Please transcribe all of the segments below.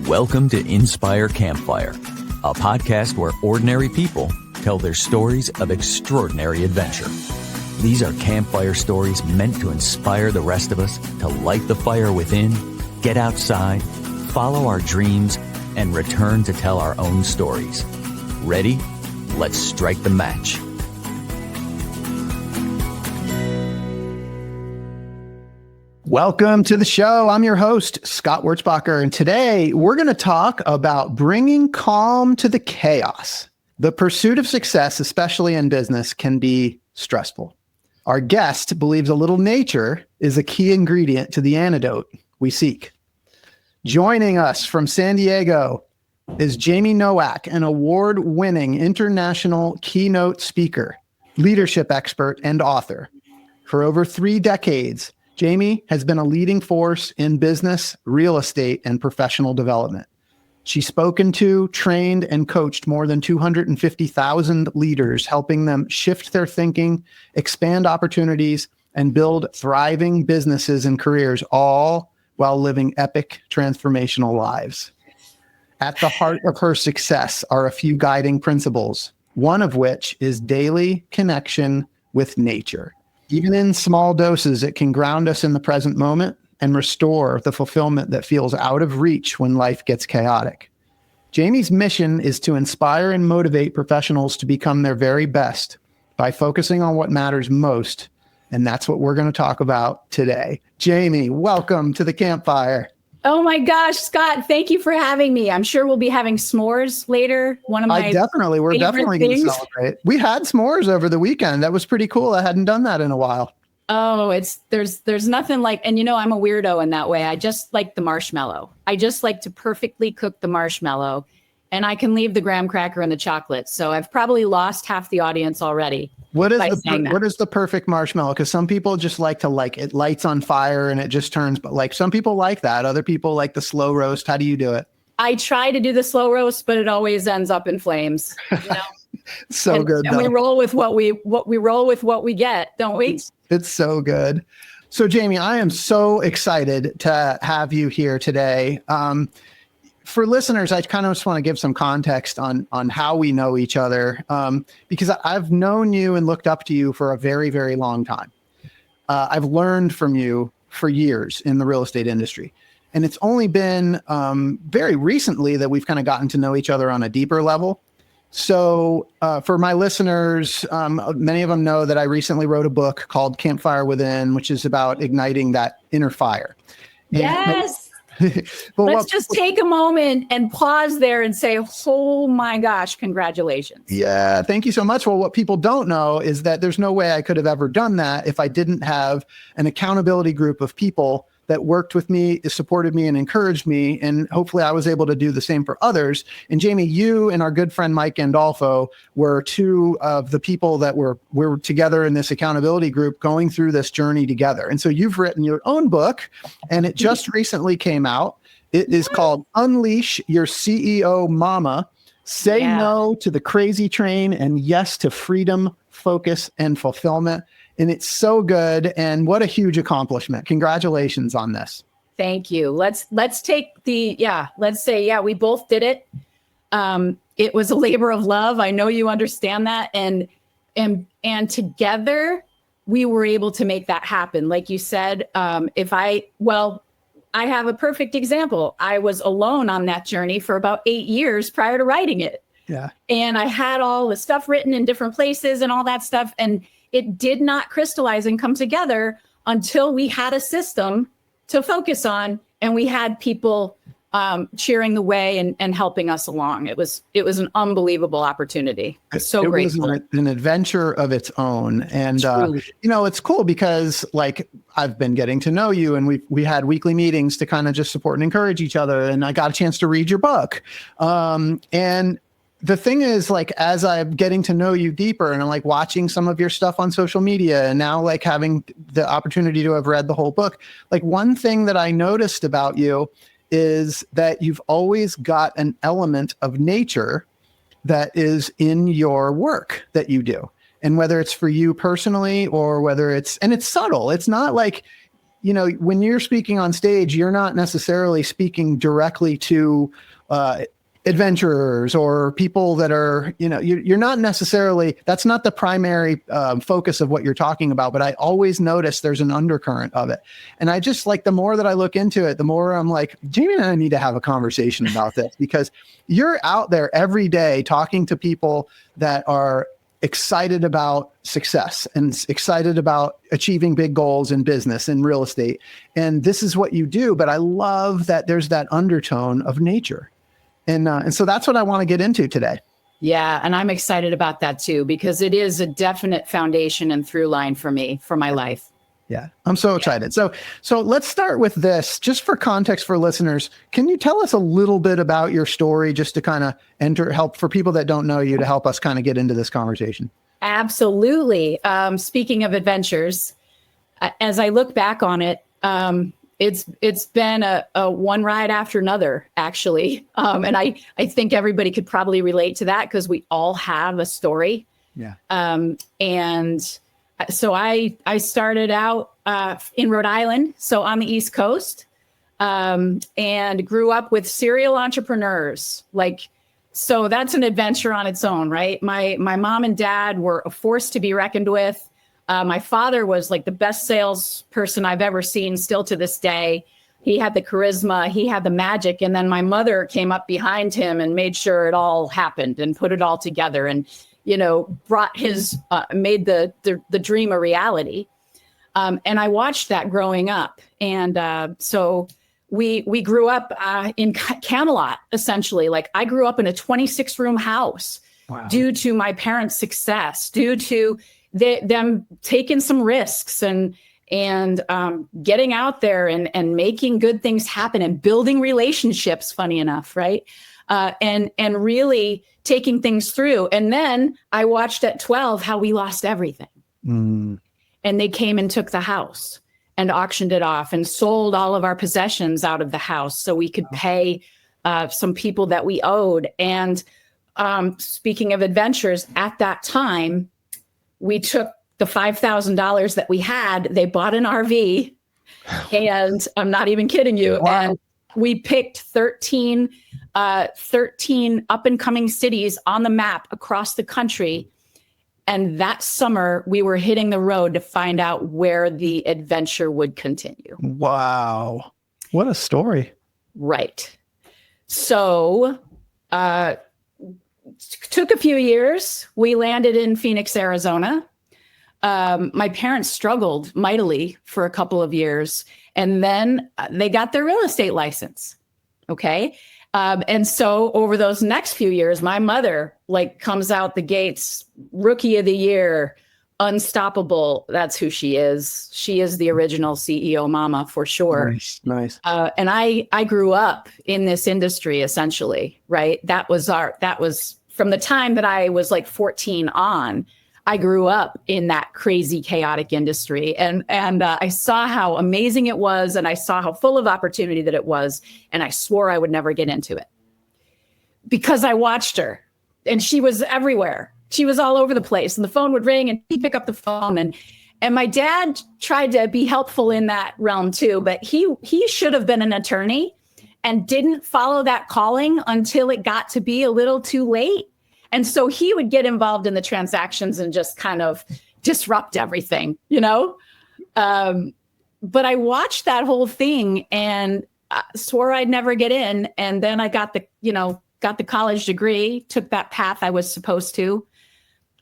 Welcome to Inspire Campfire, a podcast where ordinary people tell their stories of extraordinary adventure. These are campfire stories meant to inspire the rest of us to light the fire within, get outside, follow our dreams, and return to tell our own stories. Ready? Let's strike the match. Welcome to the show. I'm your host, Scott Wurzbacher, and today we're going to talk about bringing calm to the chaos. The pursuit of success, especially in business, can be stressful. Our guest believes a little nature is a key ingredient to the antidote we seek. Joining us from San Diego is J'aime Nowak, an award-winning international keynote speaker, leadership expert, and author. For over 3 decades, J'aime has been a leading force in business, real estate, and professional development. She's spoken to, trained, and coached more than 250,000 leaders, helping them shift their thinking, expand opportunities, and build thriving businesses and careers, all while living epic, transformational lives. At the heart of her success are a few guiding principles, one of which is daily connection with nature. Even in small doses, it can ground us in the present moment and restore the fulfillment that feels out of reach when life gets chaotic. J'aime's mission is to inspire and motivate professionals to become their very best by focusing on what matters most, and that's what we're going to talk about today. J'aime, welcome to the campfire. Oh my gosh, Scott, thank you for having me. I'm sure we'll be having s'mores later. We're definitely going to celebrate. We had s'mores over the weekend. That was pretty cool. I hadn't done that in a while. Oh, there's nothing like, and I'm a weirdo in that way. I just like the marshmallow. I just like to perfectly cook the marshmallow, and I can leave the graham cracker and the chocolate. So I've probably lost half the audience already. What is the perfect marshmallow? Because some people just like it lights on fire and it just turns, but like some people like that. Other people like the slow roast. How do you do it? I try to do the slow roast, but it always ends up in flames. Good. And we roll with what we get, don't we? It's so good. So J'aime, I am so excited to have you here today. For listeners, I kind of just want to give some context on how we know each other, because I've known you and looked up to you for a very, very long time. I've learned from you for years in the real estate industry. And it's only been very recently that we've kind of gotten to know each other on a deeper level. So for my listeners, many of them know that I recently wrote a book called Campfire Within, which is about igniting that inner fire. Yes. Let's just take a moment and pause there and say, oh my gosh, congratulations. Yeah, thank you so much. Well, what people don't know is that there's no way I could have ever done that if I didn't have an accountability group of people that worked with me, supported me, and encouraged me. And hopefully I was able to do the same for others. And J'aime, you and our good friend Mike Gandolfo were 2 of the people that were together in this accountability group going through this journey together. And so you've written your own book, and it just recently came out. It is called Unleash Your CEO Mama. Say no to the crazy train and yes to freedom, focus, and fulfillment. And it's so good. And what a huge accomplishment. Congratulations on this. Thank you. Let's say, we both did it. It was a labor of love. I know you understand that. And together we were able to make that happen. Like you said, I have a perfect example. I was alone on that journey for about 8 years prior to writing it. Yeah. And I had all the stuff written in different places and all that stuff. And it did not crystallize and come together until we had a system to focus on, and we had people cheering the way and helping us along. It was an unbelievable opportunity. So grateful. It was an adventure of its own. And, it's cool because like I've been getting to know you, and we had weekly meetings to kind of just support and encourage each other. And I got a chance to read your book. And the thing is, like, as I'm getting to know you deeper and I'm like watching some of your stuff on social media and now like having the opportunity to have read the whole book, like one thing that I noticed about you is that you've always got an element of nature that is in your work that you do. And whether it's for you personally or whether it's subtle, it's not like when you're speaking on stage, you're not necessarily speaking directly to adventurers or people that are, you're not necessarily, that's not the primary focus of what you're talking about. But I always notice there's an undercurrent of it. And I just like, the more that I look into it, the more I'm like, Jamie and I need to have a conversation about this, because you're out there every day talking to people that are excited about success and excited about achieving big goals in business and real estate. And this is what you do. But I love that there's that undertone of nature. And so that's what I want to get into today. Yeah. And I'm excited about that too, because it is a definite foundation and through line for me, for my life. Yeah. I'm so excited. So let's start with this, just for context for listeners. Can you tell us a little bit about your story, just to kind of help for people that don't know you, to help us kind of get into this conversation? Absolutely. Speaking of adventures, as I look back on it, it's been a one ride after another, actually. And I think everybody could probably relate to that, because we all have a story. Yeah. And so I started out in Rhode Island, so on the East Coast, and grew up with serial entrepreneurs. So that's an adventure on its own, right? My mom and dad were a force to be reckoned with. My father was like the best salesperson I've ever seen, still to this day. He had the charisma, he had the magic. And then my mother came up behind him and made sure it all happened and put it all together and, brought made the dream a reality. And I watched that growing up. And so we grew up in Camelot, essentially. Like, I grew up in a 26-room house. Wow. Due to my parents' success, due to them taking some risks and getting out there and making good things happen and building relationships, funny enough, right? And really taking things through. And then I watched at 12 how we lost everything. And they came and took the house and auctioned it off and sold all of our possessions out of the house so we could pay some people that we owed. And speaking of adventures, at that time, we took the $5,000 that we had. They bought an RV, and I'm not even kidding you. Wow. And we picked 13 up and coming cities on the map across the country. And that summer, we were hitting the road to find out where the adventure would continue. Wow. What a story. Right. So, took a few years. We landed in Phoenix, Arizona. My parents struggled mightily for a couple of years, and then they got their real estate license. Okay. And so over those next few years, my mother comes out the gates, rookie of the year, unstoppable. That's who she is. She is the original CEO mama for sure. Nice. And I grew up in this industry, essentially, right? That was from the time that I was 14 on. I grew up in that crazy, chaotic industry, and I saw how amazing it was, and I saw how full of opportunity that it was, and I swore I would never get into it because I watched her, and she was everywhere. She was all over the place, and the phone would ring, and he'd pick up the phone, and my dad tried to be helpful in that realm too, but he should have been an attorney and didn't follow that calling until it got to be a little too late. And so he would get involved in the transactions and just kind of disrupt everything, But I watched that whole thing and swore I'd never get in. And then I got the college degree, took that path I was supposed to,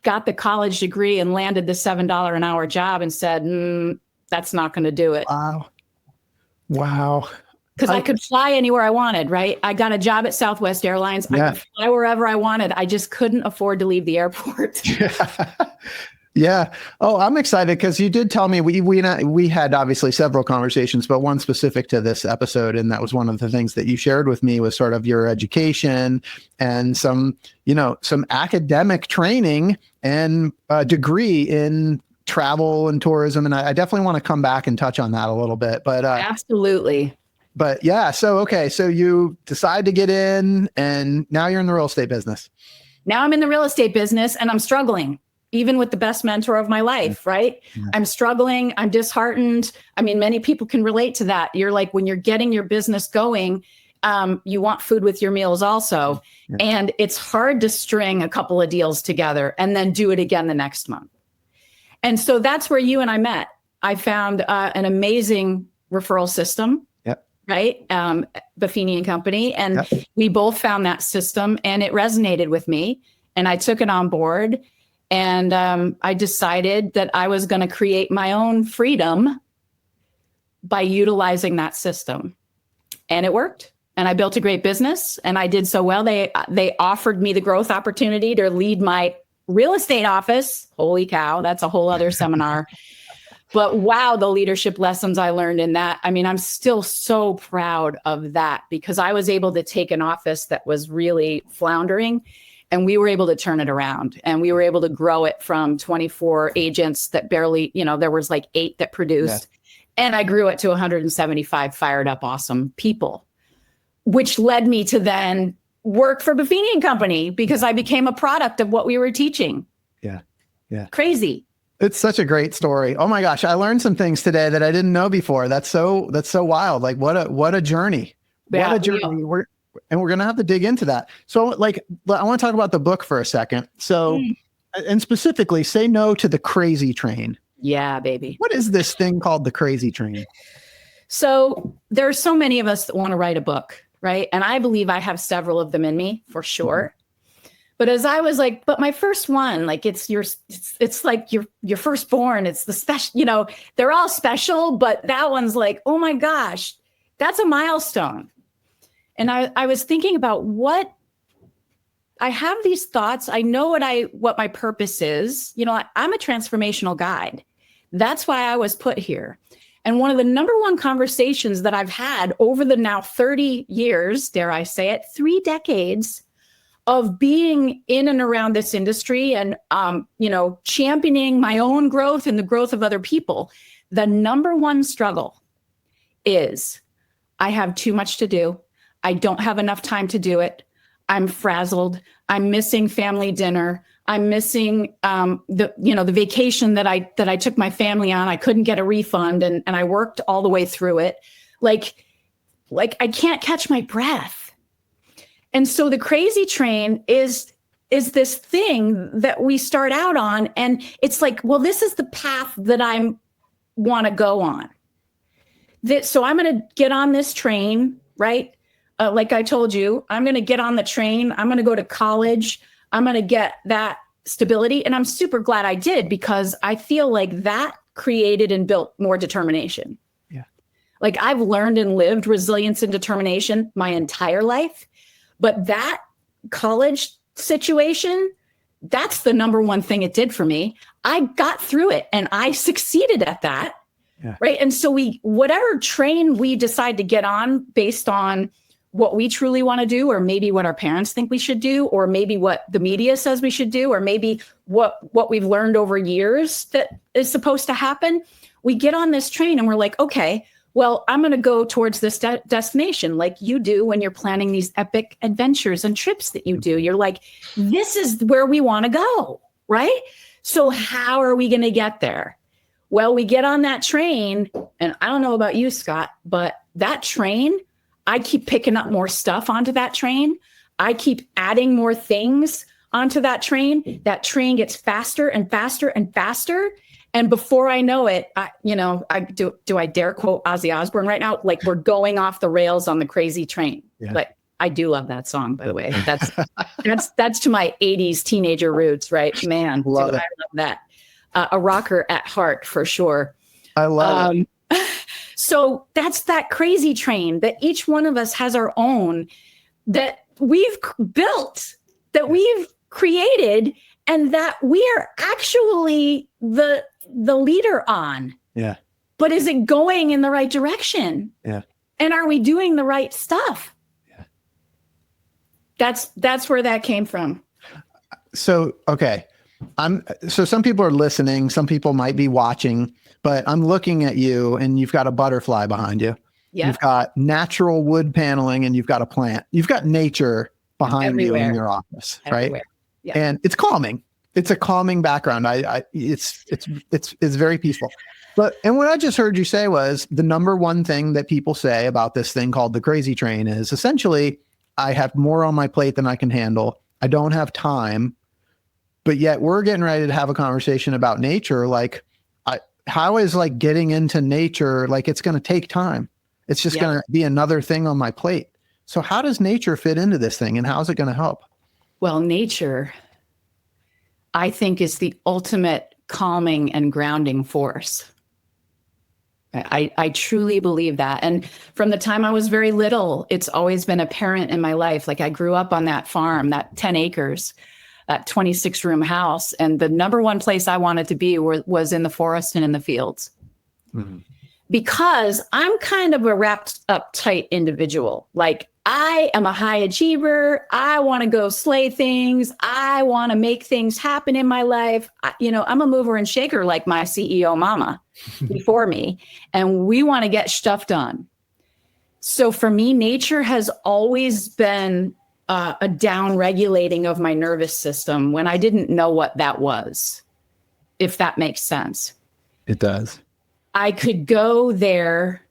got the college degree and landed the $7 an hour job and said, that's not going to do it. Wow. Because I could fly anywhere I wanted, right? I got a job at Southwest Airlines. Yeah. I could fly wherever I wanted. I just couldn't afford to leave the airport. Yeah. Oh, I'm excited because you did tell me we had obviously several conversations, but one specific to this episode. And that was one of the things that you shared with me was sort of your education and some academic training and a degree in travel and tourism. And I definitely want to come back and touch on that a little bit, but absolutely. But yeah, so you decide to get in and now you're in the real estate business. Now I'm in the real estate business and I'm struggling. even with the best mentor of my life, right? Yeah. I'm struggling. I'm disheartened. I mean, many people can relate to that. You're like, when you're getting your business going, you want food with your meals also. Yeah. And it's hard to string a couple of deals together and then do it again the next month. And so that's where you and I met. I found an amazing referral system, right? Buffini and Company. And we both found that system and it resonated with me. And I took it on board. And I decided that I was going to create my own freedom by utilizing that system. And it worked. And I built a great business and I did so well. They offered me the growth opportunity to lead my real estate office. Holy cow, that's a whole other seminar. But wow, the leadership lessons I learned in that. I mean, I'm still so proud of that because I was able to take an office that was really floundering and we were able to turn it around and we were able to grow it from 24 agents that barely, there was like 8 that produced. And I grew it to 175 fired up, awesome people, which led me to then work for Buffini and Company because I became a product of what we were teaching. Yeah. Crazy. It's such a great story. Oh my gosh. I learned some things today that I didn't know before. That's so wild. Like what a journey. What a journey. We're going to have to dig into that. So like, I want to talk about the book for a second. So, and specifically say no to the crazy train. Yeah, baby. What is this thing called the crazy train? So there are so many of us that want to write a book, right? And I believe I have several of them in me for sure. But as I was like, but my first one, like it's like your firstborn, it's the special, they're all special, but that one's like, oh my gosh, that's a milestone. And I was thinking about what I have these thoughts. I know what my purpose is. I'm a transformational guide. That's why I was put here. And one of the number one conversations that I've had over the now 30 years, dare I say it, 3 decades of being in and around this industry and, championing my own growth and the growth of other people. The number one struggle is I have too much to do. I don't have enough time to do it. I'm frazzled. I'm missing family dinner. I'm missing the vacation that I took my family on. I couldn't get a refund and I worked all the way through it. Like I can't catch my breath. And so the crazy train is this thing that we start out on. And it's like, well, this is the path that I want to go on. So I'm going to get on this train, right? Like I told you, I'm going to get on the train. I'm going to go to college. I'm going to get that stability. And I'm super glad I did because I feel like that created and built more determination. Yeah. Like I've learned and lived resilience and determination my entire life. But that college situation, that's the number one thing it did for me. I got through it and I succeeded at that. Yeah. Right. And so whatever train we decide to get on based on what we truly want to do, or maybe what our parents think we should do, or maybe what the media says we should do, or maybe what we've learned over years that is supposed to happen. We get on this train and we're like, okay, well, I'm going to go towards this destination like you do when you're planning these epic adventures and trips that you do. You're like, this is where we want to go, right? So how are we going to get there? Well, we get on that train, and I don't know about you, Scott, but that train, I keep picking up more stuff onto that train. I keep adding more things onto that train. That train gets faster and faster and faster. And before I know it, do I dare quote Ozzy Osbourne right now? Like we're going off the rails on the crazy train. Yeah. But I do love that song, by the way. That's to my 80s teenager roots, right? Man, I love that. A rocker at heart for sure. I love it. So that's that crazy train that each one of us has our own that we've built, that we've created, and that we are actually the leader on. Yeah. But is it going in the right direction? Yeah. And are we doing the right stuff? Yeah. That's where that came from. So, okay. So some people are listening, some people might be watching, but I'm looking at you and you've got a butterfly behind you. Yeah. You've got natural wood paneling and you've got a plant. You've got nature behind Everywhere. you in your office, Everywhere. right? Yeah. And it's calming. It's a calming background. It's very peaceful. And what I just heard you say was the number one thing that people say about this thing called the crazy train is essentially, I have more on my plate than I can handle. I don't have time, but yet we're getting ready to have a conversation about nature. Like, how is like getting into nature, like it's going to take time. It's just going to be another thing on my plate. So how does nature fit into this thing and how is it going to help? Well, nature, I think, is the ultimate calming and grounding force. I truly believe that. And from the time I was very little, it's always been apparent in my life. Like I grew up on that farm, that 10 acres, that 26-room house. And the number one place I wanted to be was in the forest and in the fields. Mm-hmm. Because I'm kind of a wrapped up tight individual. Like I am a high achiever. I want to go slay things. I want to make things happen in my life. I'm a mover and shaker like my CEO mama before me. And we want to get stuff done. So for me, nature has always been a down regulating of my nervous system when I didn't know what that was, if that makes sense. It does. I could go there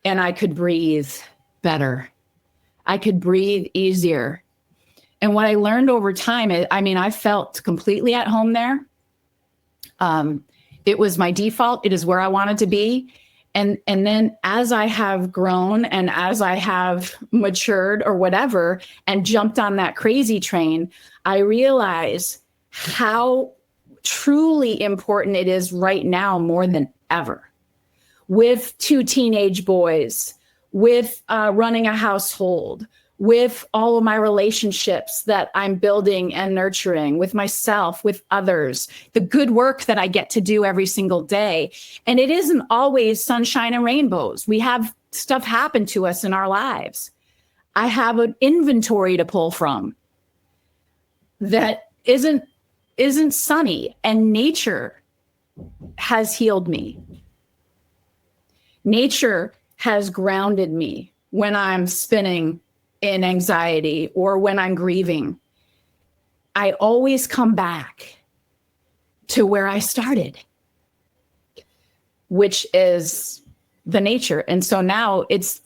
and I could breathe better. I could breathe easier. And what I learned over time, I felt completely at home there. It was my default. It is where I wanted to be. And then as I have grown and as I have matured or whatever and jumped on that crazy train, I realize how truly important it is right now more than ever. With 2 teenage boys, with running a household, with all of my relationships that I'm building and nurturing with myself, with others, the good work that I get to do every single day. And it isn't always sunshine and rainbows. We have stuff happen to us in our lives. I have an inventory to pull from that isn't sunny, and nature has healed me. Nature has grounded me when I'm spinning in anxiety or when I'm grieving. I always come back to where I started, which is the nature. And so now it's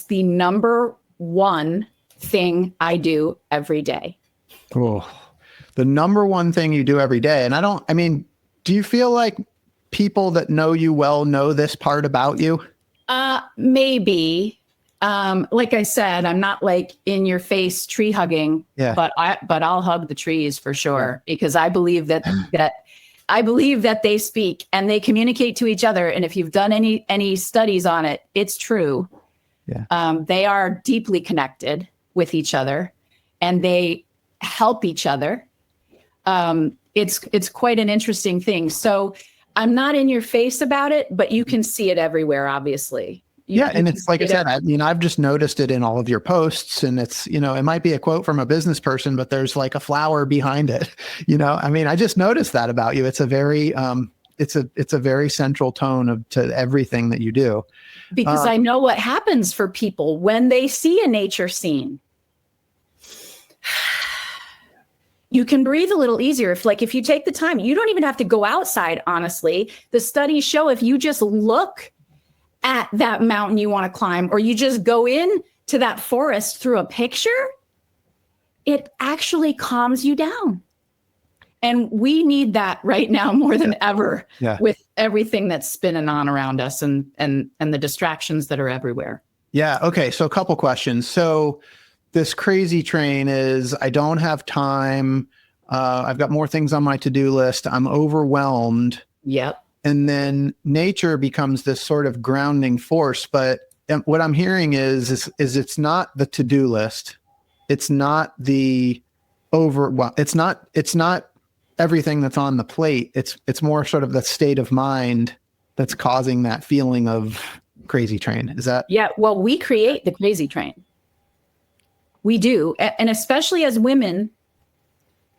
the number one thing I do every day. Oh, the number one thing you do every day. And do you feel like people that know you well know this part about you? Maybe. Like I said, I'm not like in your face tree hugging, but I'll hug the trees for sure, because I believe that they speak and they communicate to each other. And if you've done any studies on it, it's true. Yeah. They are deeply connected with each other and they help each other. It's quite an interesting thing. So I'm not in your face about it, but you can see it everywhere, obviously. And it's like I said, I've just noticed it in all of your posts, and it's, it might be a quote from a business person, but there's like a flower behind it. I just noticed that about you. It's a very, it's a very central tone to everything that you do. Because I know what happens for people when they see a nature scene. You can breathe a little easier if you take the time. You don't even have to go outside, honestly. The studies show if you just look at that mountain you want to climb, or you just go in to that forest through a picture, it actually calms you down. And we need that right now more than ever with everything that's spinning on around us and the distractions that are everywhere. Yeah. Okay. So a couple questions. So this crazy train is, I don't have time. I've got more things on my to-do list. I'm overwhelmed. Yep. And then nature becomes this sort of grounding force. But what I'm hearing is it's not the to-do list. It's not it's not everything that's on the plate. It's more sort of the state of mind that's causing that feeling of crazy train. Is that? Yeah. Well, we create the crazy train. We do. And especially as women,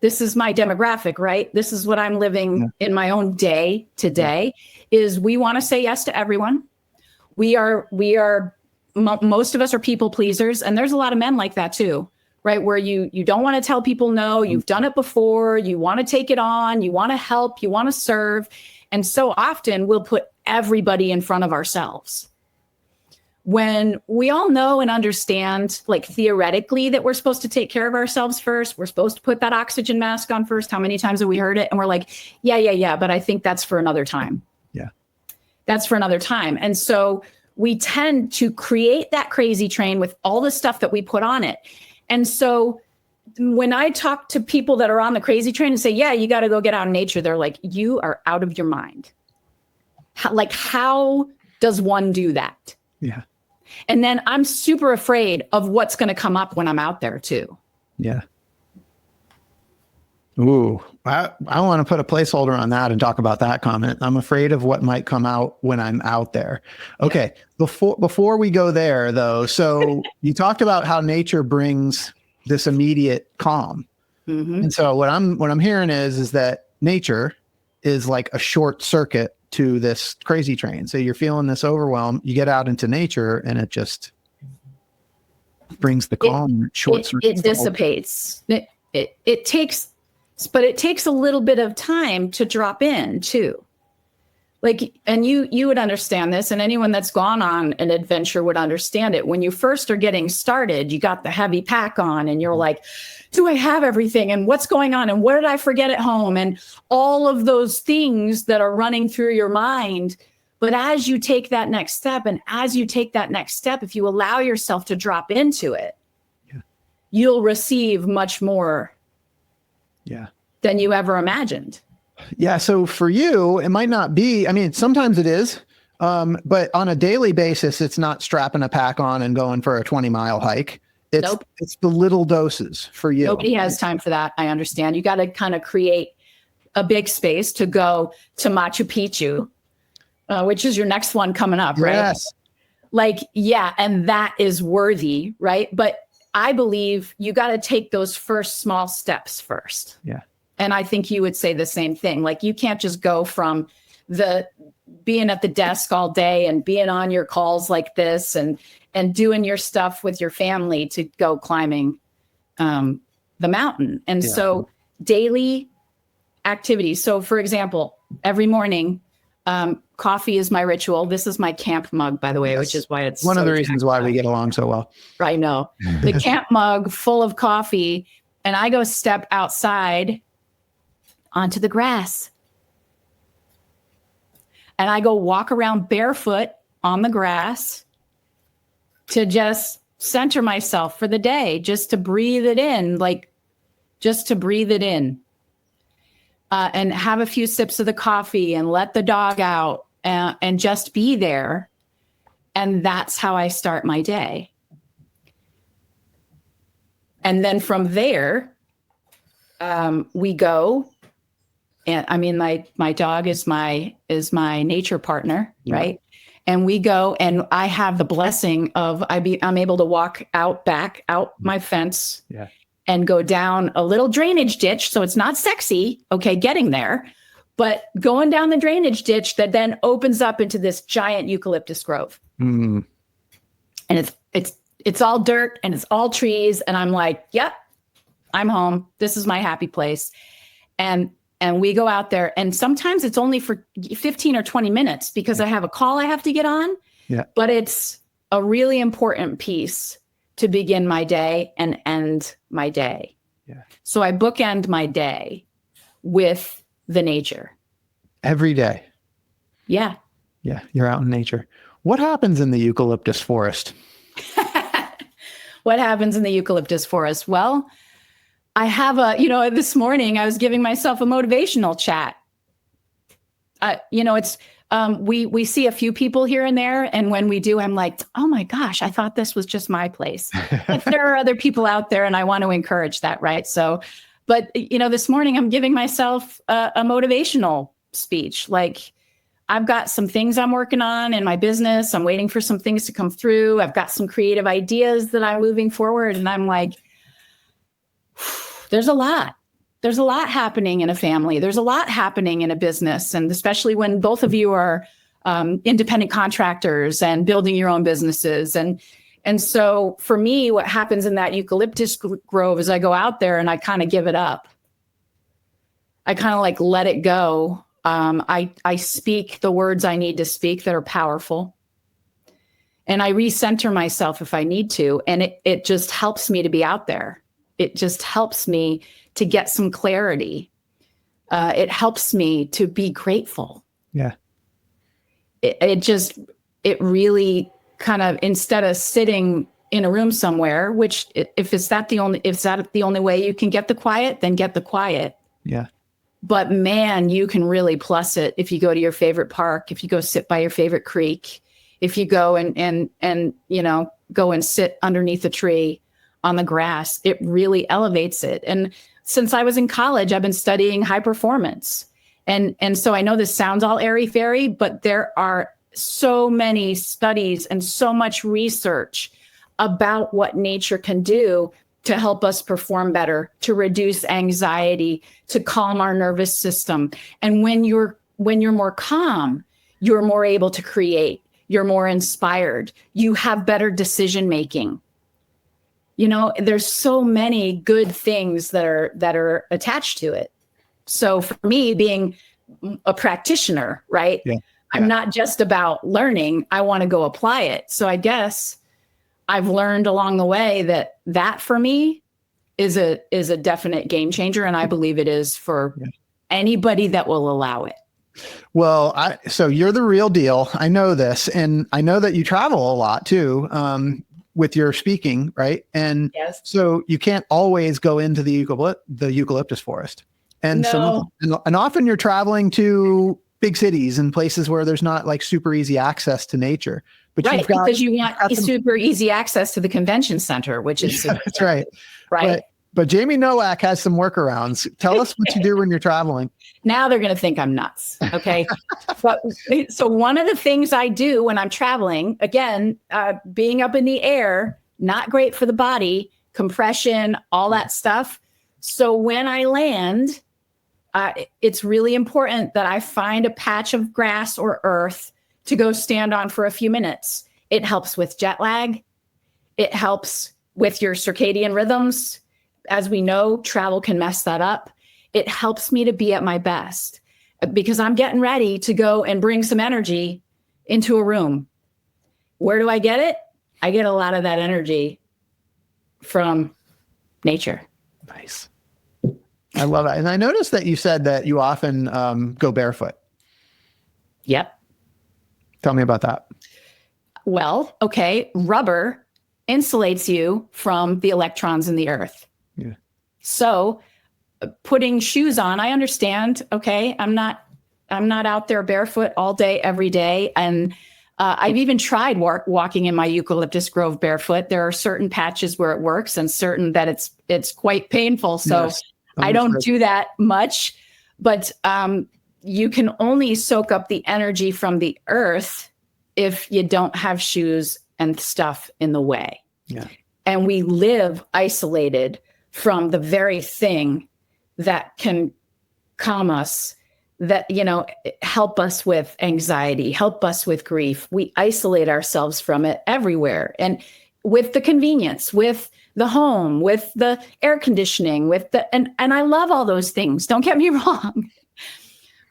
this is my demographic, right? This is what I'm living in my own day today, is we want to say yes to everyone. We are most of us are people pleasers. And there's a lot of men like that too, right? Where you don't want to tell people no, you've done it before, you want to take it on, you want to help, you want to serve. And so often we'll put everybody in front of ourselves. When we all know and understand, like theoretically, that we're supposed to take care of ourselves first, we're supposed to put that oxygen mask on first. How many times have we heard it? And we're like, yeah, but I think that's for another time. Yeah. That's for another time. And so we tend to create that crazy train with all the stuff that we put on it. And so when I talk to people that are on the crazy train and say, yeah, you got to go get out in nature, they're like, you are out of your mind. How does one do that? Yeah. And then I'm super afraid of what's going to come up when I'm out there too. Yeah. Ooh, I want to put a placeholder on that and talk about that comment. I'm afraid of what might come out when I'm out there. Okay. Yeah. Before we go there though, so you talked about how nature brings this immediate calm. Mm-hmm. And so what I'm hearing is that nature is like a short circuit to this crazy train. So you're feeling this overwhelm, you get out into nature and it just brings the calm. It dissipates. It takes a little bit of time to drop in too. Like, and you would understand this, and anyone that's gone on an adventure would understand it. When you first are getting started, you got the heavy pack on and you're like, do I have everything? And what's going on? And what did I forget at home? And all of those things that are running through your mind. But as you take that next step, if you allow yourself to drop into it, you'll receive much more than you ever imagined. Yeah. So for you, it might not be, I mean, sometimes it is, but on a daily basis, it's not strapping a pack on and going for a 20-mile hike. It's the little doses for you. Nobody has time for that. I understand. You got to kind of create a big space to go to Machu Picchu, which is your next one coming up, right? Yes. And that is worthy, right? But I believe you got to take those first small steps first. Yeah. And I think you would say the same thing. Like, you can't just go from being at the desk all day and being on your calls like this and doing your stuff with your family to go climbing the mountain. And so daily activities. So for example, every morning, coffee is my ritual. This is my camp mug, by the way, which is why it's one of the reasons why we get along so well. I know. The camp mug full of coffee. And I go step outside onto the grass. And I go walk around barefoot on the grass to just center myself for the day, just to breathe it in, and have a few sips of the coffee and let the dog out and just be there. And that's how I start my day. And then from there, we go. And I mean, my dog is my nature partner, right? And we go, and I have the blessing of I'm able to walk out my fence, and go down a little drainage ditch. So it's not sexy, getting there, but going down the drainage ditch that then opens up into this giant eucalyptus grove, and it's all dirt and it's all trees, and I'm like, yep, I'm home. This is my happy place, and we go out there, and sometimes it's only for 15 or 20 minutes because I have a call I have to get on. Yeah. But it's a really important piece to begin my day and end my day. Yeah. So I bookend my day with the nature. Every day. Yeah. Yeah. You're out in nature. What happens in the eucalyptus forest? What happens in the eucalyptus forest? Well, I have this morning I was giving myself a motivational chat. We see a few people here and there. And when we do, I'm like, oh my gosh, I thought this was just my place. But there are other people out there and I want to encourage that. Right. So, but this morning I'm giving myself a motivational speech. Like, I've got some things I'm working on in my business. I'm waiting for some things to come through. I've got some creative ideas that I'm moving forward. And I'm like, there's a lot happening in a family. There's a lot happening in a business. And especially when both of you are independent contractors and building your own businesses. And And so for me, what happens in that eucalyptus grove is I go out there and I kind of give it up. I kind of like let it go. I speak the words I need to speak that are powerful. And I recenter myself if I need to. And it just helps me to be out there. It just helps me to get some clarity. It helps me to be grateful. Yeah. It really kind of, instead of sitting in a room somewhere, which if that the only way you can get the quiet, then get the quiet. Yeah. But man, you can really plus it if you go to your favorite park, if you go sit by your favorite creek, if you go and go and sit underneath a tree on the grass, it really elevates it. And since I was in college, I've been studying high performance. And so I know this sounds all airy-fairy, but there are so many studies and so much research about what nature can do to help us perform better, to reduce anxiety, to calm our nervous system. And when you're more calm, you're more able to create, you're more inspired, you have better decision making. There's so many good things that are attached to it. So for me, being a practitioner, right? Yeah. I'm not just about learning, I want to go apply it. So I guess I've learned along the way that for me is a definite game changer. And I believe it is for anybody that will allow it. Well, so you're the real deal. I know this. And I know that you travel a lot too, with your speaking, right? And yes. So you can't always go into the eucalyptus forest. And and often you're traveling to big cities and places where there's not like super easy access to nature. But right, because you want super easy access to the convention center, which is that's right. Right. But J'aime Nowak has some workarounds. Tell us what you do when you're traveling. Now they're going to think I'm nuts. Okay. So one of the things I do when I'm traveling, again, being up in the air, not great for the body, compression, all that stuff. So when I land, it's really important that I find a patch of grass or earth to go stand on for a few minutes. It helps with jet lag. It helps with your circadian rhythms. As we know, travel can mess that up. It helps me to be at my best because I'm getting ready to go and bring some energy into a room. Where do I get it? I get a lot of that energy from nature. Nice. I love it. And I noticed that you said that you often go barefoot. Yep. Tell me about that. Well, okay. Rubber insulates you from the electrons in the earth. Yeah. So putting shoes on, I understand. Okay. I'm not out there barefoot all day, every day. And I've even tried walking in my eucalyptus grove barefoot. There are certain patches where it works and certain that it's quite painful. So yes. I don't do that much, but you can only soak up the energy from the earth if you don't have shoes and stuff in the way. Yeah. And we live isolated from the very thing that can calm us, that, help us with anxiety, help us with grief. We isolate ourselves from it everywhere. And with the convenience, with the home, with the air conditioning, and I love all those things. Don't get me wrong.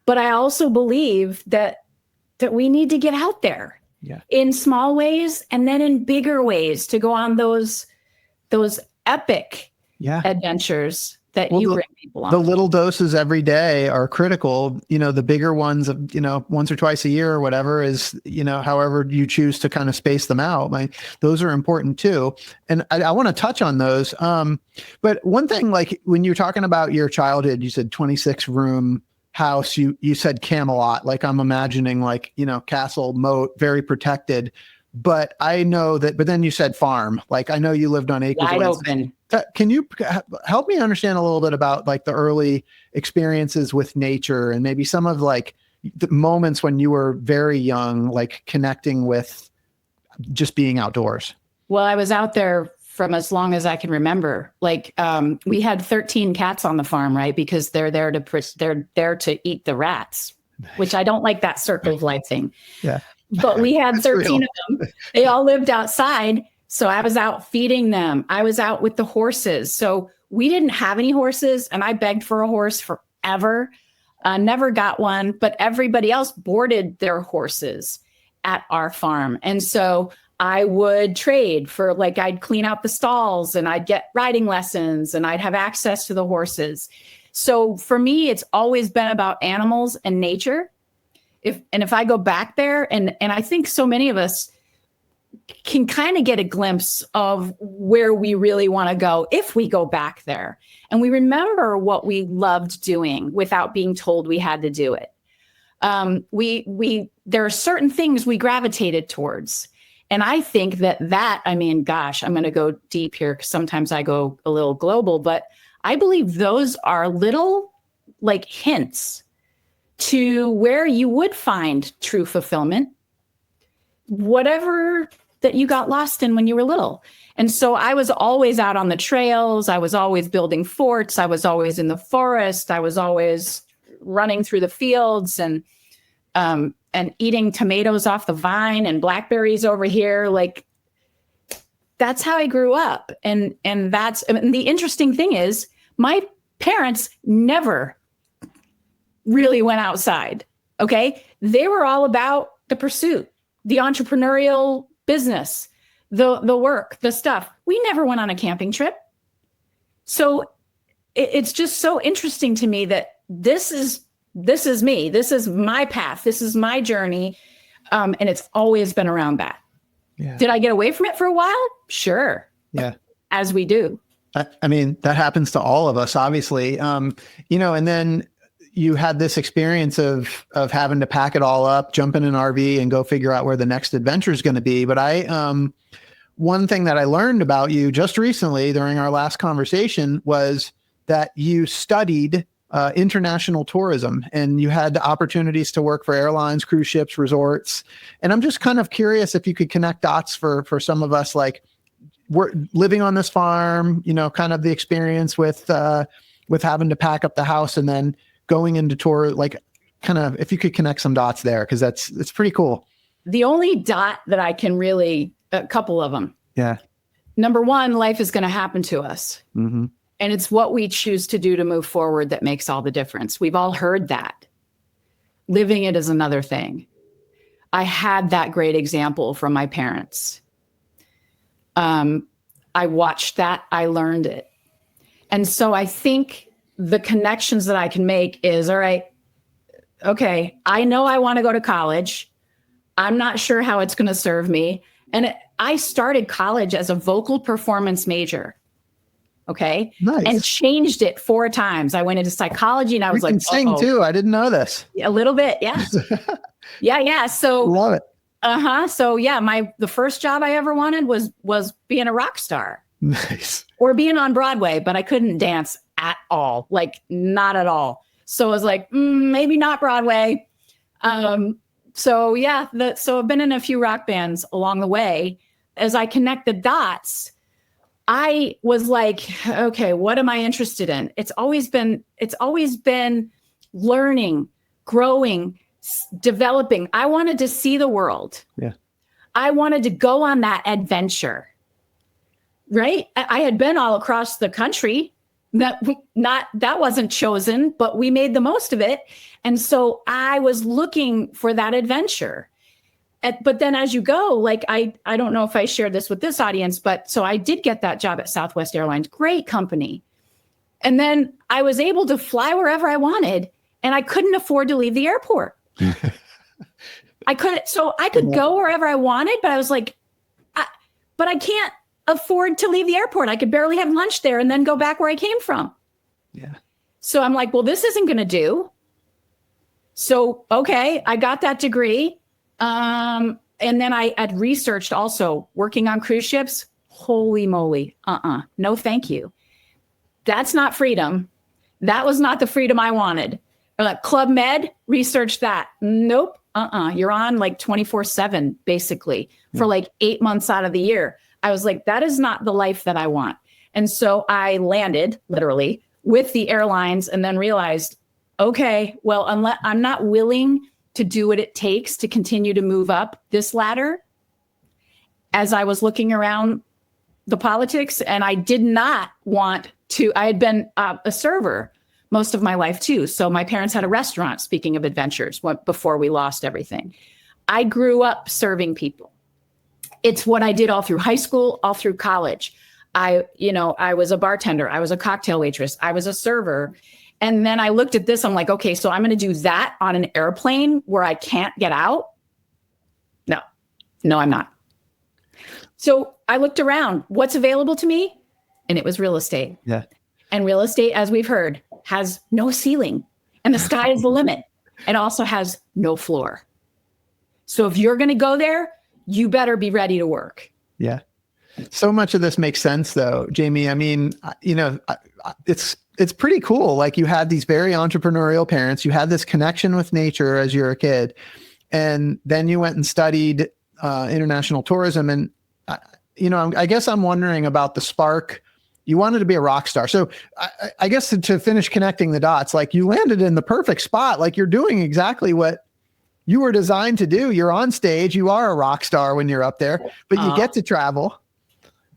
But I also believe that we need to get out there in small ways and then in bigger ways to go on those epic adventures that you bring people on. The little doses every day are critical. The bigger ones of, once or twice a year or whatever is, however you choose to kind of space them out. Those are important too. And I want to touch on those. But one thing, like when you're talking about your childhood, you said 26 room house, you said Camelot, like I'm imagining like, castle, moat, very protected. But I know that, but then you said farm, like I know you lived on acres. Wide open. Can you help me understand a little bit about like the early experiences with nature and maybe some of like the moments when you were very young, like connecting with just being outdoors? Well, I was out there from as long as I can remember. Like we had 13 cats on the farm, right? Because they're there to eat the rats, which I don't like that circle of life thing. Yeah. But we had 13 of them. They all lived outside. So I was out feeding them. I was out with the horses. So we didn't have any horses, and I begged for a horse forever. Never got one, but everybody else boarded their horses at our farm. And so I would trade for, like, I'd clean out the stalls and I'd get riding lessons and I'd have access to the horses. So for me, it's always been about animals and nature. If I go back there, and I think so many of us can kind of get a glimpse of where we really want to go if we go back there and we remember what we loved doing without being told we had to do it. There are certain things we gravitated towards. And I think that, I mean, gosh, I'm going to go deep here because sometimes I go a little global, but I believe those are little, like, hints to where you would find true fulfillment, whatever that you got lost in when you were little. And so I was always out on the trails. I was always building forts. I was always in the forest. I was always running through the fields and eating tomatoes off the vine and blackberries over here. Like, that's how I grew up. And the interesting thing is my parents never really went outside. Okay. They were all about the pursuit, the entrepreneurial business, the work, the stuff. We never went on a camping trip. So it's just so interesting to me that this is me. This is my path. This is my journey. And it's always been around that. Yeah. Did I get away from it for a while? Sure. Yeah. As we do. I mean, that happens to all of us, obviously. And then you had this experience of having to pack it all up, jump in an RV and go figure out where the next adventure is going to be. But one thing that I learned about you just recently during our last conversation was that you studied international tourism and you had opportunities to work for airlines, cruise ships, resorts. And I'm just kind of curious if you could connect dots for some of us, like, we're living on this farm, kind of the experience with having to pack up the house and then going into tour, like, kind of, if you could connect some dots there, because it's pretty cool. The only dot that I can really, a couple of them. Yeah. Number one, life is going to happen to us. Mm-hmm. And it's what we choose to do to move forward that makes all the difference. We've all heard that. Living it is another thing. I had that great example from my parents. I watched that. I learned it. And so I think the connections that I can make is, all right, okay, I know I want to go to college. I'm not sure how it's going to serve me. And I started college as a vocal performance major. Okay. Nice. And changed it 4 times. I went into psychology and I was like, you can sing too. I didn't know this. A little bit. Yeah. Yeah. So love it. So yeah, the first job I ever wanted was being a rock star. Nice. Or being on Broadway, but I couldn't dance at all. Like, not at all. So I was like, maybe not Broadway. So yeah, so I've been in a few rock bands along the way. As I connect the dots, I was like, okay, what am I interested in? It's always been learning, growing, developing. I wanted to see the world. Yeah. I wanted to go on that adventure. Right? I had been all across the country. That wasn't chosen, but we made the most of it. And so I was looking for that adventure. But then as you go, like, I don't know if I shared this with this audience, but so I did get that job at Southwest Airlines, great company. And then I was able to fly wherever I wanted, and I couldn't afford to leave the airport. I couldn't. So I could go wherever I wanted, but I was like, but I can't afford to leave the airport. I could barely have lunch there and then go back where I came from. Yeah. So I'm like, well, this isn't going to do. So, okay, I got that degree. And then I had researched also working on cruise ships. Holy moly. No, thank you. That's not freedom. That was not the freedom I wanted. Or like Club Med, research that. Nope. You're on like 24/7 basically for like 8 months out of the year. I was like, that is not the life that I want. And so I landed literally with the airlines and then realized, okay, well, unless I'm not willing to do what it takes to continue to move up this ladder, as I was looking around the politics, and I did not want to, I had been a server most of my life too. So my parents had a restaurant, speaking of adventures, before we lost everything. I grew up serving people. It's what I did all through high school, all through college. I was a bartender. I was a cocktail waitress. I was a server. And then I looked at this. I'm like, okay, so I'm going to do that on an airplane where I can't get out. No, I'm not. So I looked around. What's available to me? And it was real estate. Yeah. And real estate, as we've heard, has no ceiling. And the sky is the limit. It also has no floor. So if you're going to go there, you better be ready to work. Yeah. So much of this makes sense, though, Jamie. I mean, it's pretty cool. Like, you had these very entrepreneurial parents. You had this connection with nature as you were a kid. And then you went and studied international tourism. And, I guess I'm wondering about the spark. You wanted to be a rock star. So I guess to finish connecting the dots, like, you landed in the perfect spot. Like, you're doing exactly what you were designed to do. You're on stage. You are a rock star when you're up there, but you get to travel,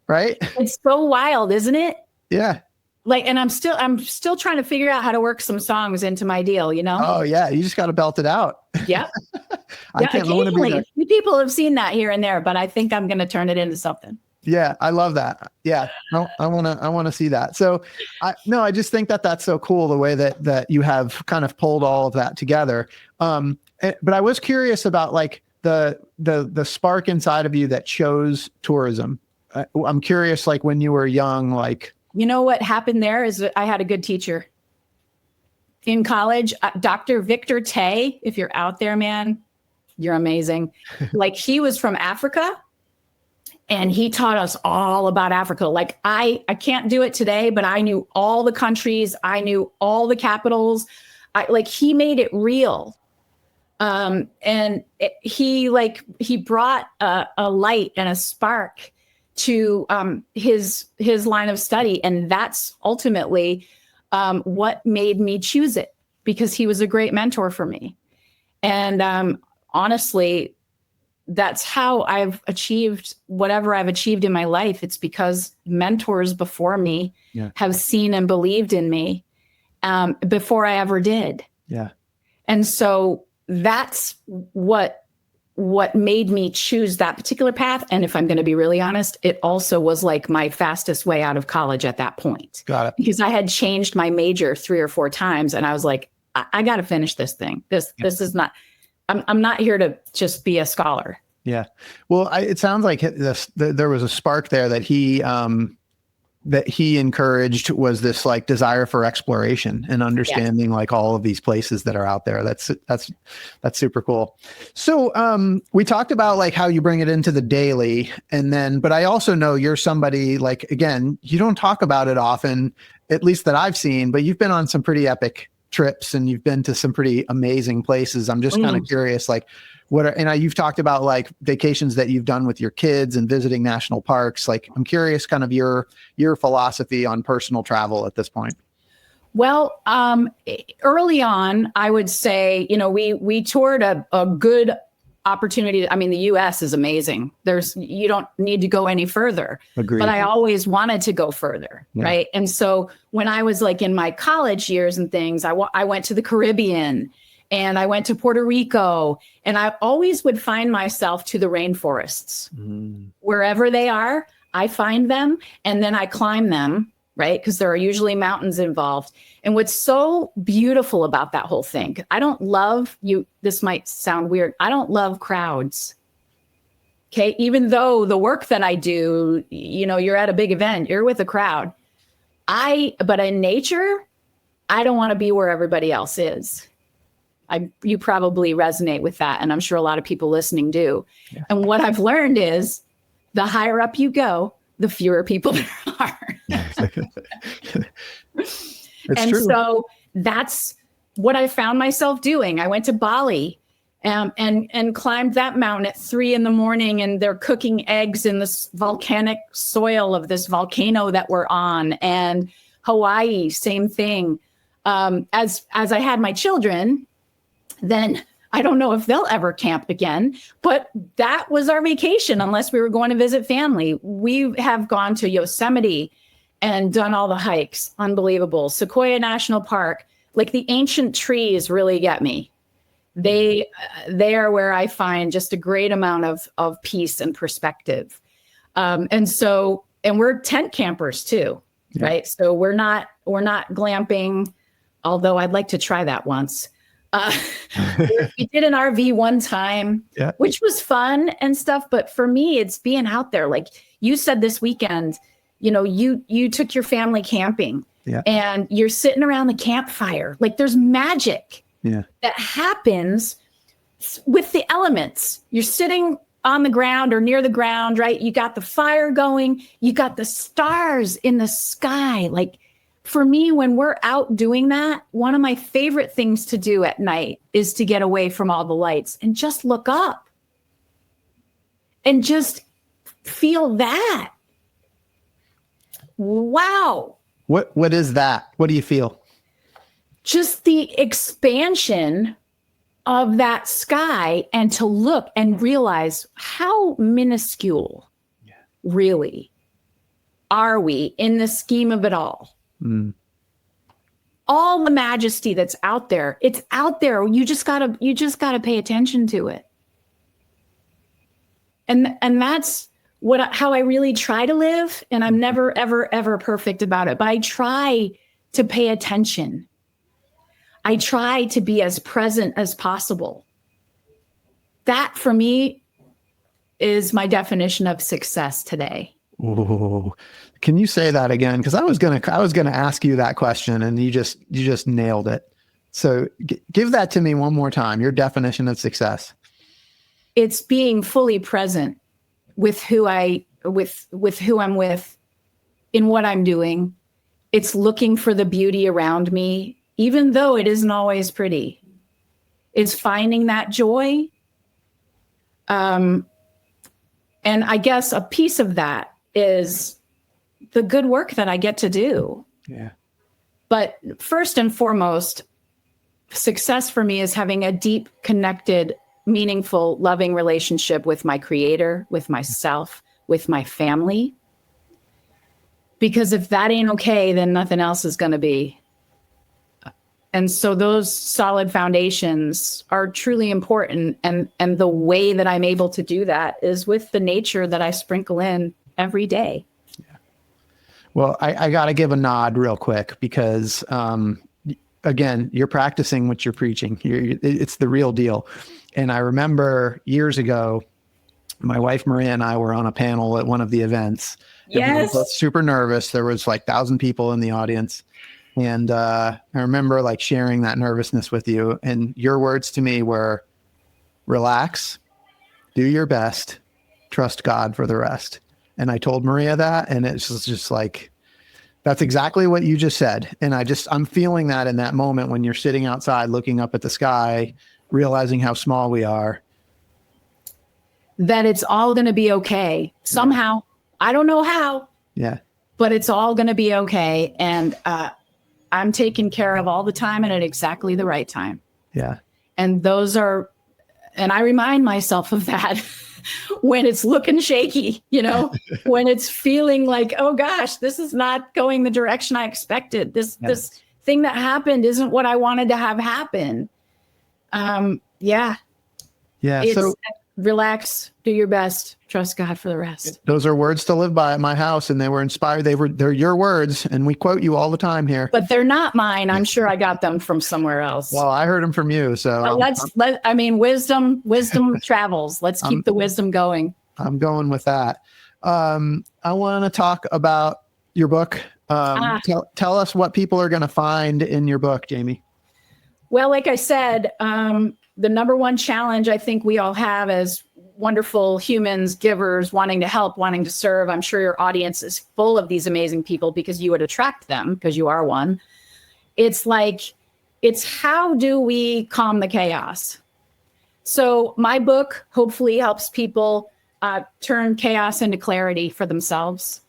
right? It's so wild, isn't it? Yeah. Like, and I'm still trying to figure out how to work some songs into my deal, Oh yeah. You just got to belt it out. Yeah. I can't want to be there. A few people have seen that here and there, but I think I'm going to turn it into something. Yeah. I love that. Yeah. No, I want to see that. So I just think that that's so cool, the way that you have kind of pulled all of that together. But I was curious about, like, the spark inside of you that chose tourism. I'm curious, like, when you were young, like, what happened there is I had a good teacher in college, Dr. Victor Tay. If you're out there, man, you're amazing. Like, he was from Africa, and he taught us all about Africa. Like, I can't do it today, but I knew all the countries. I knew all the capitals. He made it real. He brought a light and a spark to his line of study. And that's ultimately what made me choose it, because he was a great mentor for me. And honestly, that's how I've achieved whatever I've achieved in my life. It's because mentors before me have seen and believed in me before I ever did. Yeah. And so that's what made me choose that particular path. And if I'm going to be really honest, it also was like my fastest way out of college at that point. Got it. Because I had changed my major 3 or 4 times, and I was like, I got to finish this thing. This is not, I'm not here to just be a scholar. Yeah. Well, it sounds like there was a spark there that he encouraged, was this, like, desire for exploration and understanding like all of these places that are out there. That's super cool. So we talked about, like, how you bring it into the daily, but I also know you're somebody, like, again, you don't talk about it often, at least that I've seen, but you've been on some pretty epic trips and you've been to some pretty amazing places. I'm just kind of curious, like, you've talked about, like, vacations that you've done with your kids and visiting national parks. Like, I'm curious kind of your philosophy on personal travel at this point. Well, early on, I would say, we toured a good opportunity. I mean, the US is amazing. You don't need to go any further. Agreed. But I always wanted to go further. Yeah. Right. And so when I was, like, in my college years and things, I went to the Caribbean. And I went to Puerto Rico, and I always would find myself to the rainforests. Wherever they are, I find them, and then I climb them, right? Because there are usually mountains involved. And what's so beautiful about that whole thing, I don't love this might sound weird. I don't love crowds. Okay. Even though the work that I do, you're at a big event, you're with a crowd. But in nature, I don't want to be where everybody else is. You probably resonate with that. And I'm sure a lot of people listening do. Yeah. And what I've learned is the higher up you go, the fewer people there are. True. So that's what I found myself doing. I went to Bali and climbed that mountain at 3 a.m, and they're cooking eggs in this volcanic soil of this volcano that we're on. And Hawaii, same thing. As I had my children, then I don't know if they'll ever camp again, but that was our vacation unless we were going to visit family. We have gone to Yosemite and done all the hikes. Unbelievable. Sequoia National Park. Like the ancient trees really get me. They are where I find just a great amount of peace and perspective. And we're tent campers too, right? So we're not glamping, although I'd like to try that once. We did an RV one time, which was fun and stuff. But for me, it's being out there. Like you said this weekend, you took your family camping and you're sitting around the campfire. Like there's magic that happens with the elements. You're sitting on the ground or near the ground, right? You got the fire going, you got the stars in the sky. Like for me, when we're out doing that, one of my favorite things to do at night is to get away from all the lights and just look up and just feel that. Wow. What is that? What do you feel? Just the expansion of that sky and to look and realize how minuscule really are we in the scheme of it all. All the majesty that's out there, it's out there. You just gotta pay attention to it. And that's how I really try to live. And I'm never, ever, ever perfect about it, but I try to pay attention. I try to be as present as possible. That for me is my definition of success today. Ooh. Can you say that again? Because I was gonna ask you that question, and you just nailed it. So give that to me one more time. Your definition of success. It's being fully present with who I'm with, in what I'm doing. It's looking for the beauty around me, even though it isn't always pretty. It's finding that joy. And I guess a piece of that is the good work that I get to do. Yeah. But first and foremost, success for me is having a deep, connected, meaningful, loving relationship with my creator, with myself, with my family. Because if that ain't okay, then nothing else is going to be. And so those solid foundations are truly important. And the way that I'm able to do that is with the nature that I sprinkle in every day. Yeah. Well, I got to give a nod real quick because, again, you're practicing what you're preaching. It's the real deal. And I remember years ago, my wife, Maria, and I were on a panel at one of the events. Yes. We were both super nervous. There was like 1,000 people in the audience. And I remember like sharing that nervousness with you. And your words to me were, relax, do your best, trust God for the rest. And I told Maria that, and it's just like, that's exactly what you just said. And I'm feeling that in that moment when you're sitting outside looking up at the sky, realizing how small we are. That it's all going to be okay somehow. I don't know how. Yeah. But it's all going to be okay. And I'm taken care of all the time and at exactly the right time. Yeah. And I remind myself of that when it's looking shaky, when it's feeling like, oh gosh, this is not going the direction I expected. This thing that happened isn't what I wanted to have happen. Yeah. So relax, do your best, trust God for the rest. Those are words to live by at my house, and they were inspired. They're your words, and we quote you all the time here. But they're not mine. I'm sure I got them from somewhere else. Well, I heard them from you. So wisdom travels. Let's keep the wisdom going. I'm going with that. I want to talk about your book. Tell us what people are going to find in your book, Jamie. Well, like I said, the number one challenge I think we all have as wonderful humans, givers, wanting to help, wanting to serve. I'm sure your audience is full of these amazing people because you would attract them because you are one. It's how do we calm the chaos? So my book hopefully helps people turn chaos into clarity for themselves,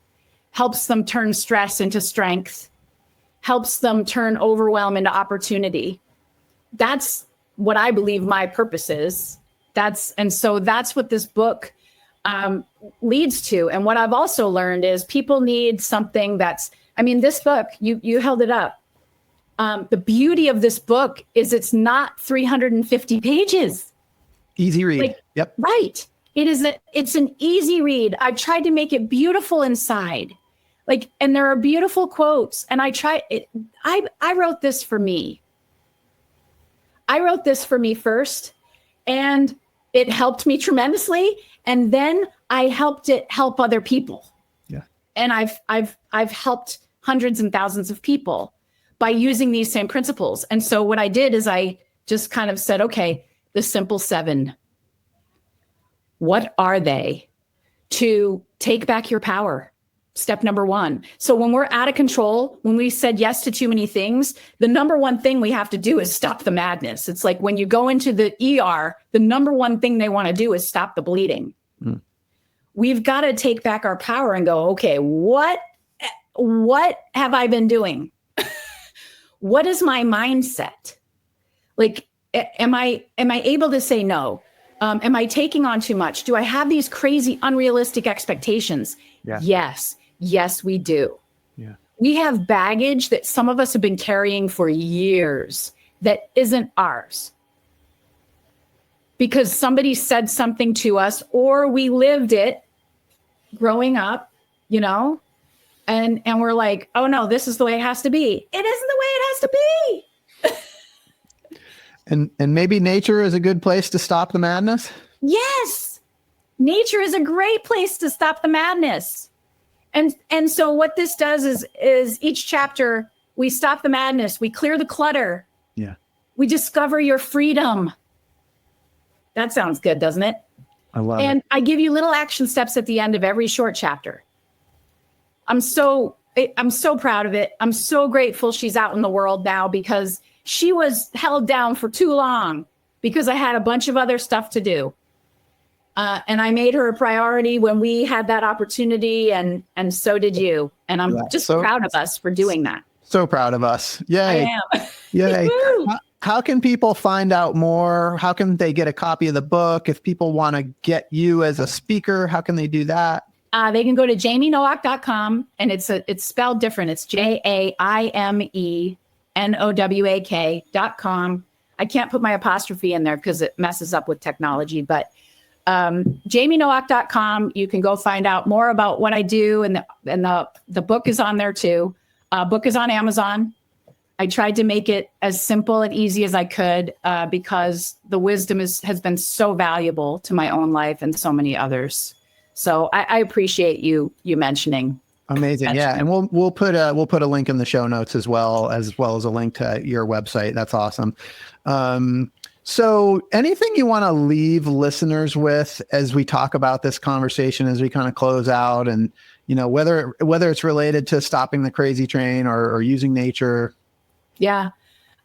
helps them turn stress into strength, helps them turn overwhelm into opportunity. That's what I believe my purpose is. So that's what this book leads to. And what I've also learned is people need something this book, you held it up. The beauty of this book is it's not 350 pages. Easy read. Yep. Right. It's an easy read. I tried to make it beautiful inside. And there are beautiful quotes. And I wrote this for me. I wrote this for me first, and it helped me tremendously. And then I helped it help other people. Yeah. And I've helped hundreds and thousands of people by using these same principles. And so what I did is I just kind of said, okay, the simple 7. What are they? To take back your power. Step number 1. So when we're out of control, when we said yes to too many things, the number one thing we have to do is stop the madness. It's like when you go into the ER, the number one thing they want to do is stop the bleeding. We've got to take back our power and go, okay, what have I been doing? What is my mindset? Am I able to say no? Am I taking on too much? Do I have these crazy, unrealistic expectations? Yeah. Yes, we do. Yeah. We have baggage that some of us have been carrying for years that isn't ours. Because somebody said something to us, or we lived it growing up, and we're like, oh no, this is the way it has to be. It isn't the way it has to be. And maybe nature is a good place to stop the madness. Yes. Nature is a great place to stop the madness. And so what this does is each chapter, we stop the madness, we clear the clutter. Yeah. We discover your freedom. That sounds good, doesn't it? I love it. And I give you little action steps at the end of every short chapter. I'm so proud of it. I'm so grateful she's out in the world now, because she was held down for too long because I had a bunch of other stuff to do. And I made her a priority when we had that opportunity, and so did you. And I'm just proud of us for doing that. So proud of us. Yay. I am. Yay. How can people find out more? How can they get a copy of the book? If people want to get you as a speaker, how can they do that? They can go to JaimeNowak.com, and it's spelled different. It's JaimeNowak.com. I can't put my apostrophe in there because it messes up with technology, but JaimeNowak.com. You can go find out more about what I do, and the book is on there too. Book is on Amazon. I tried to make it as simple and easy as I could because the wisdom has been so valuable to my own life and so many others. So I appreciate you mentioning. Amazing. Yeah. And we'll put a link in the show notes as well as a link to your website. That's awesome. So anything you want to leave listeners with as we talk about this conversation, as we kind of close out, and, whether it's related to stopping the crazy train or using nature? Yeah,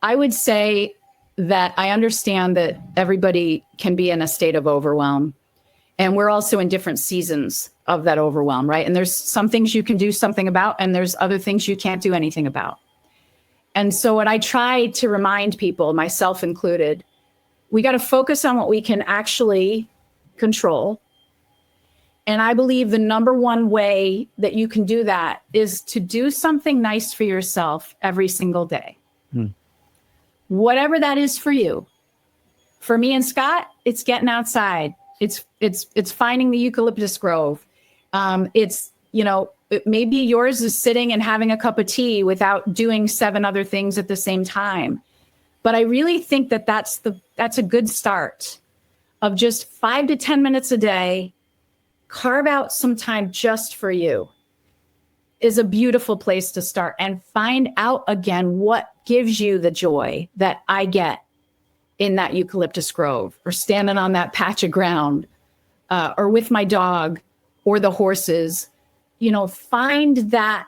I would say that I understand that everybody can be in a state of overwhelm, and we're also in different seasons of that overwhelm, right? And there's some things you can do something about, and there's other things you can't do anything about. And so what I try to remind people, myself included, we got to focus on what we can actually control. And I believe the number one way that you can do that is to do something nice for yourself every single day. Whatever that is for you. For me and Scott, it's getting outside. It's finding the eucalyptus grove. Maybe yours is sitting and having a cup of tea without doing 7 other things at the same time. But I really think that that's a good start of just 5 to 10 minutes a day. Carve out some time just for you is a beautiful place to start, and find out again what gives you the joy that I get in that eucalyptus grove, or standing on that patch of ground, or with my dog or the horses. Find that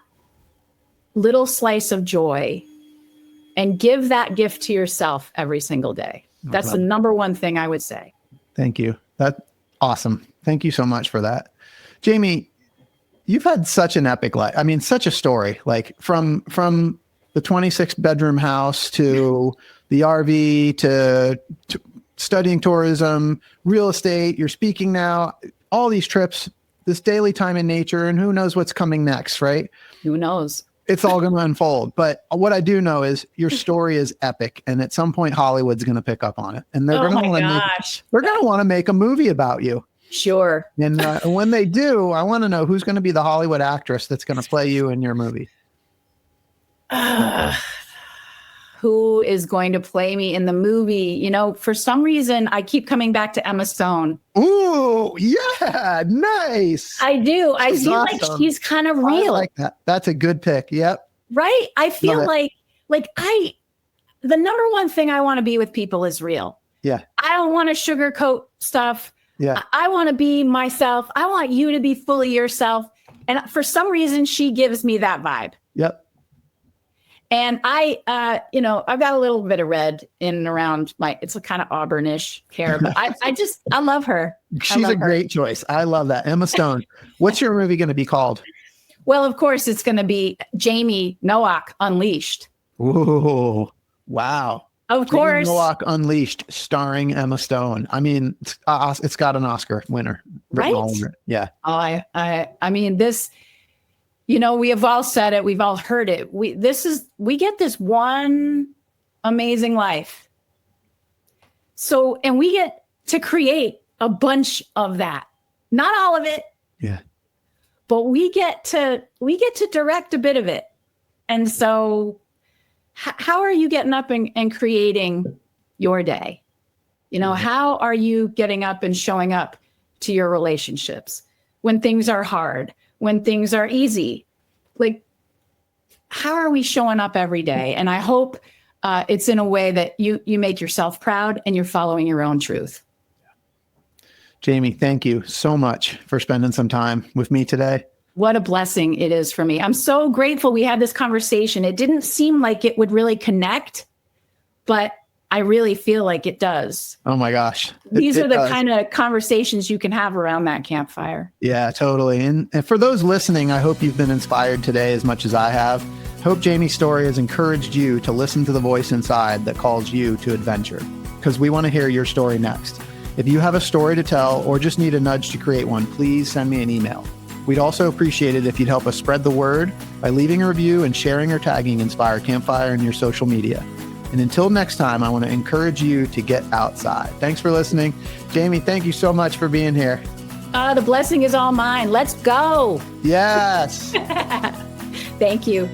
little slice of joy and give that gift to yourself every single day. That's the number one thing I would say. Thank you. That's awesome. Thank you so much for that. Jaime, you've had such an epic life. Such a story, like from the 26 bedroom house to the RV to studying tourism, real estate, you're speaking now, all these trips, this daily time in nature, and who knows what's coming next, right? Who knows? It's all going to unfold. But what I do know is your story is epic. And at some point, Hollywood's going to pick up on it. And they're going to want to make a movie about you. Sure. And when they do, I want to know who's going to be the Hollywood actress that's going to play you in your movie. Who is going to play me in the movie? For some reason, I keep coming back to Emma Stone. Ooh, yeah, nice. I do. I feel like she's kind of real. I like that. That's a good pick. Yep. Right? I feel like the number one thing I want to be with people is real. Yeah. I don't want to sugarcoat stuff. Yeah. I want to be myself. I want you to be fully yourself. And for some reason, she gives me that vibe. Yep. And I've got a little bit of red in and around it's a kind of auburnish hair, but I love her. She's a great choice. I love that. Emma Stone. What's your movie going to be called? Well, of course, it's going to be J'aime Nowak Unleashed. Ooh, wow. Of course. J'aime Nowak Unleashed, starring Emma Stone. I mean, it's got an Oscar winner. Right? Yeah. Oh, I mean, this... we have all said it. We've all heard it. We get this one amazing life. So, and we get to create a bunch of that. Not all of it. Yeah. But we get to direct a bit of it. And so how are you getting up and creating your day? How are you getting up and showing up to your relationships when things are hard? When things are easy, like, how are we showing up every day? And I hope it's in a way that you make yourself proud and you're following your own truth. J'aime, thank you so much for spending some time with me today. What a blessing it is for me. I'm so grateful we had this conversation. It didn't seem like it would really connect, but I really feel like it does. Oh my gosh. These are the kind of conversations you can have around that campfire. Yeah, totally. And for those listening, I hope you've been inspired today as much as I have. Hope J'aime's story has encouraged you to listen to the voice inside that calls you to adventure, because we want to hear your story next. If you have a story to tell or just need a nudge to create one, please send me an email. We'd also appreciate it if you'd help us spread the word by leaving a review and sharing or tagging Inspire Campfire in your social media. And until next time, I want to encourage you to get outside. Thanks for listening. J'aime, thank you so much for being here. The blessing is all mine. Let's go. Yes. Thank you.